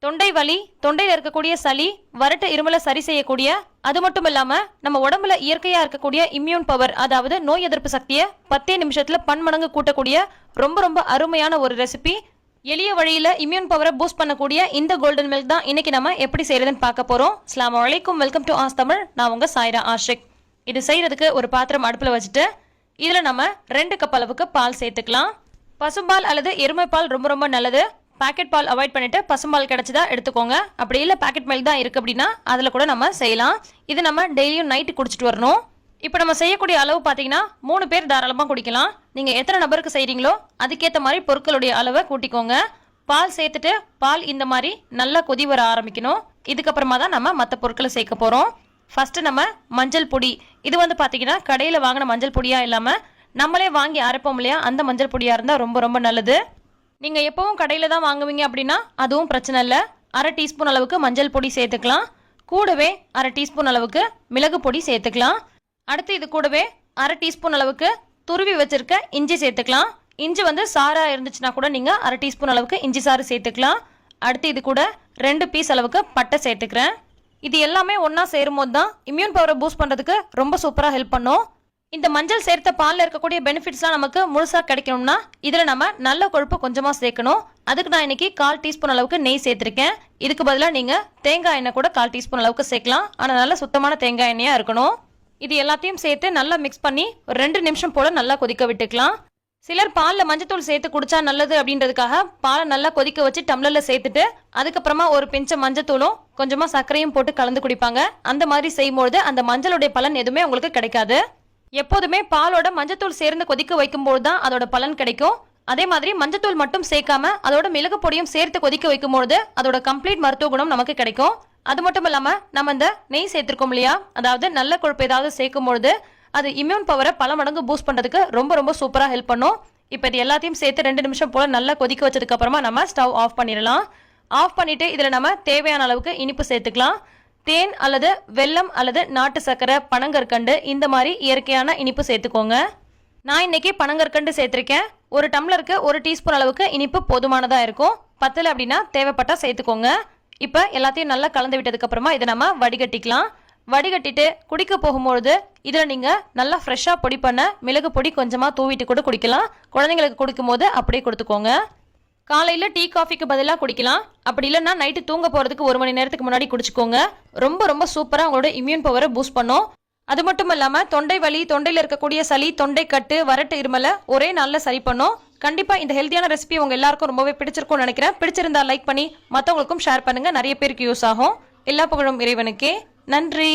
தொண்டை வலி, தொண்டையில் இருக்கக்கூடிய சளி, வறட்டு இருமலை சரி செய்யக்கூடிய, அது மட்டும் இல்லாம நம்ம உடம்புல இயற்கையா இருக்கக்கூடிய இம்யூன் பவர், அதாவது நோய் எதிர்ப்பு சக்தியை 10 நிமிஷத்துல பன்மடங்கு கூட்டக்கூடிய ரொம்ப ரொம்ப அருமையான ஒரு ரெசிபி. எளிய வழியில இம்யூன் பவரை பூஸ்ட் பண்ணக்கூடிய இந்த கோல்டன் மில்க் தான் இன்னைக்கு நம்ம எப்படி செய்யறதுன்னு பார்க்க போறோம். அஸ்ஸலாமு அலைக்கும், வெல்கம் டு ஆஸ் தமிழ். நான் உங்க சாய்ரா ஆஷிக். இது செய்யறதுக்கு ஒரு பாத்திரம் அடுப்புல வச்சுட்டு இதுல நம்ம 2 கப் அளவுக்கு பால் சேர்த்துக்கலாம். பசும்பால் அல்லது எருமைப்பால் ரொம்ப ரொம்ப நல்லது. பாக்கெட் பால் அவாய்ட் பண்ணிட்டு பசும்பால் கிடைச்சதா எடுத்துக்கோங்க. அப்படி இல்லை பாக்கெட் மில்க் தான் இருக்கு அப்படின்னா அதில் கூட நம்ம செய்யலாம். இது நம்ம டெய்லியும் நைட்டு குடிச்சிட்டு வரணும். இப்போ நம்ம செய்யக்கூடிய அளவு பார்த்தீங்கன்னா 3 பேர் தாராளமாக குடிக்கலாம். நீங்கள் எத்தனை நபருக்கு செய்கிறீங்களோ அதுக்கேற்ற மாதிரி பொருட்களுடைய அளவை கூட்டிக்கோங்க. பால் சேர்த்துட்டு பால் இந்த மாதிரி நல்லா கொதி வர ஆரம்பிக்கணும். இதுக்கப்புறமா தான் நம்ம மற்ற பொருட்களை சேர்க்க போகிறோம். ஃபஸ்ட்டு நம்ம மஞ்சள் பொடி. இது வந்து பார்த்தீங்கன்னா கடையில் வாங்கின மஞ்சள் பொடியாக இல்லாமல் நம்மளே வாங்கி அரைப்போம் இல்லையா, அந்த மஞ்சள் பொடியாக இருந்தால் ரொம்ப ரொம்ப நல்லது. நீங்கள் எப்பவும் கடையில் தான் வாங்குவீங்க அப்படின்னா அதுவும் பிரச்சனை இல்லை. 1/2 டீஸ்பூன் அளவுக்கு மஞ்சள் பொடி சேர்த்துக்கலாம். கூடவே 1/2 டீஸ்பூன் அளவுக்கு மிளகு பொடி சேர்த்துக்கலாம். அடுத்து இது கூடவே 1/2 டீஸ்பூன் அளவுக்கு துருவி வச்சிருக்க இஞ்சி சேர்த்துக்கலாம். இஞ்சி வந்து சாரா இருந்துச்சுன்னா கூட நீங்கள் 1/2 டீஸ்பூன் அளவுக்கு இஞ்சி சாறு சேர்த்துக்கலாம். அடுத்து இது கூட 2 பீஸ் அளவுக்கு பட்டை சேர்த்துக்கிறேன். இது எல்லாமே ஒன்றா சேரும் போது தான் இம்யூன் பவரை பூஸ்ட் பண்ணுறதுக்கு ரொம்ப சூப்பராக ஹெல்ப் பண்ணும். இந்த மஞ்சள் சேர்த்த பாலில் இருக்கக்கூடிய பெனிஃபிட்ஸ்லாம் நமக்கு முழுசாக கிடைக்கணும்னா இதில் நம்ம நல்ல கொழுப்பு கொஞ்சமாக சேர்க்கணும். அதுக்கு நான் இன்னைக்கு 1/4 டீஸ்பூன் அளவுக்கு நெய் சேர்த்துருக்கேன். இதுக்கு பதிலாக நீங்கள் தேங்காய் எண்ணெய் கூட 1/4 டீஸ்பூன் அளவுக்கு சேர்க்கலாம். ஆனால் நல்ல சுத்தமான தேங்காய் எண்ணெயாக இருக்கணும். இது எல்லாத்தையும் சேர்த்து நல்லா மிக்ஸ் பண்ணி ஒரு 2 நிமிஷம் போல் நல்லா கொதிக்க விட்டுக்கலாம். சிலர் பாலில் மஞ்சத்தூள் சேர்த்து குடிச்சா நல்லது அப்படின்றதுக்காக பாலை நல்லா கொதிக்க வச்சு டம்ளரில் சேர்த்துட்டு அதுக்கப்புறமா ஒரு பிஞ்ச மஞ்சத்தூளும் கொஞ்சமாக சர்க்கரையும் போட்டு கலந்து குடிப்பாங்க. அந்த மாதிரி செய்யும்போது அந்த மஞ்சளுடைய பலன் எதுவுமே உங்களுக்கு கிடைக்காது. எப்போதுமே பாலோட மஞ்சத்தூள் சேர்ந்து கொதிக்க வைக்கும்போது தான் அதோட பலன் கிடைக்கும். அதே மாதிரி மஞ்சத்தூள் மட்டும் சேர்க்காம அதோட மிளகு பொடியும் சேர்த்து கொதிக்க வைக்கும்போது அதோட கம்ப்ளீட் மருத்துவ குணம் நமக்கு கிடைக்கும். அது மட்டும் இல்லாம நம்ம இந்த நெய் சேர்த்திருக்கோம் இல்லையா, அதாவது நல்ல கொழுப்பு ஏதாவது சேர்க்கும் பொழுது அது இம்யூன் பவரை பல மடங்கு பூஸ்ட் பண்றதுக்கு ரொம்ப ரொம்ப சூப்பரா ஹெல்ப் பண்ணும். இப்போ இது எல்லாத்தையும் சேர்த்து 2 நிமிஷம் போல நல்லா கொதிக்க வச்சதுக்கு அப்புறமா நம்ம ஸ்டவ் ஆஃப் பண்ணிடலாம். ஆஃப் பண்ணிட்டு இதுல நம்ம தேவையான அளவுக்கு இனிப்பு சேர்த்துக்கலாம். தேன் அல்லது வெல்லம் அல்லது நாட்டு சர்க்கரை, பனங்கற்கண்டு இந்த மாதிரி இயற்கையான இனிப்பு சேர்த்துக்கோங்க. நான் இன்னைக்கு பனங்கற்கண்டு சேர்த்துருக்கேன். ஒரு டம்ளருக்கு 1 டீஸ்பூன் அளவுக்கு இனிப்பு போதுமானதாக இருக்கும். பத்தலை அப்படின்னா தேவைப்பட்டா சேர்த்துக்கோங்க. இப்போ எல்லாத்தையும் நல்லா கலந்து விட்டதுக்கு அப்புறமா இதை நம்ம வடிகட்டிக்கலாம். வடிகட்டிட்டு குடிக்க போகும்பொழுது இதில் நீங்கள் நல்லா ஃப்ரெஷ்ஷாக பொடி பண்ண மிளகு பொடி கொஞ்சமாக தூவிட்டு கூட குடிக்கலாம். குழந்தைங்களுக்கு கொடுக்கும் போது அப்படியே கொடுத்துக்கோங்க. காலையில் டீ காஃபிக்கு பதிலாக குடிக்கலாம். அப்படி இல்லைன்னா நைட்டு தூங்க போகிறதுக்கு 1 மணி நேரத்துக்கு முன்னாடி குடிச்சுக்கோங்க. ரொம்ப ரொம்ப சூப்பராக உங்களோட இம்யூன் பவரை பூஸ்ட் பண்ணும். அது மட்டும் இல்லாமல் தொண்டை வலி, தொண்டையில் இருக்கக்கூடிய சளி, தொண்டை கட்டு, வறட்டு இருமலை ஒரே நாளில் சரி பண்ணும். கண்டிப்பாக இந்த ஹெல்த்தியான ரெசிபி உங்கள் எல்லாருக்கும் ரொம்பவே பிடிச்சிருக்கும்னு நினைக்கிறேன். பிடிச்சிருந்தா லைக் பண்ணி மற்றவங்களுக்கும் ஷேர் பண்ணுங்கள். நிறைய பேருக்கு யூஸ் ஆகும். எல்லா புகழும் இறைவனுக்கே. நன்றி.